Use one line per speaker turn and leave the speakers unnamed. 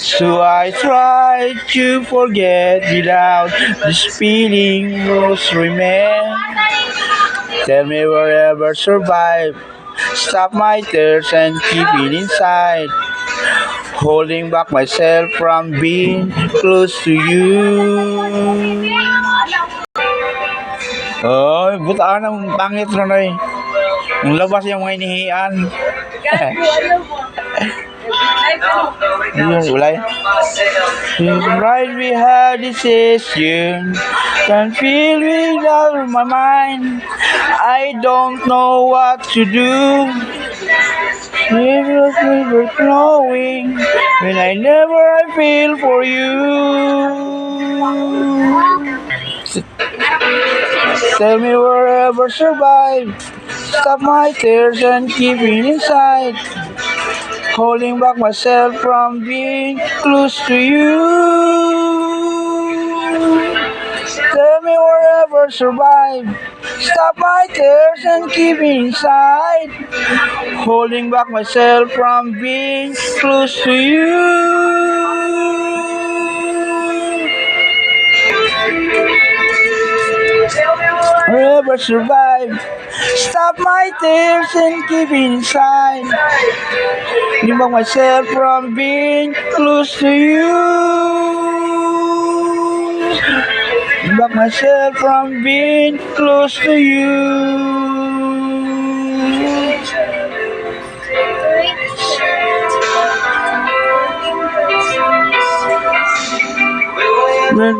So I try to forget without this feeling was remain. Tell me wherever survive. Stop my tears and keep it inside. Holding back myself from being close to you. Oy, butaan ang pangit na na eh. Yung labas yung mga inihian. Yun, ulay. Right we had decision. Can feel it out of my mind. I don't know what to do. It was never knowing when I feel for you. Tell me wherever survive. Stop my tears and keep it inside. Holding back myself from being close to you. Tell me wherever survive. Stop my tears and keep it inside. Holding back myself from being close to you. Wherever survive. Stop my tears and keep it inside. Holding back myself from being close to you. Back myself from being close to you. When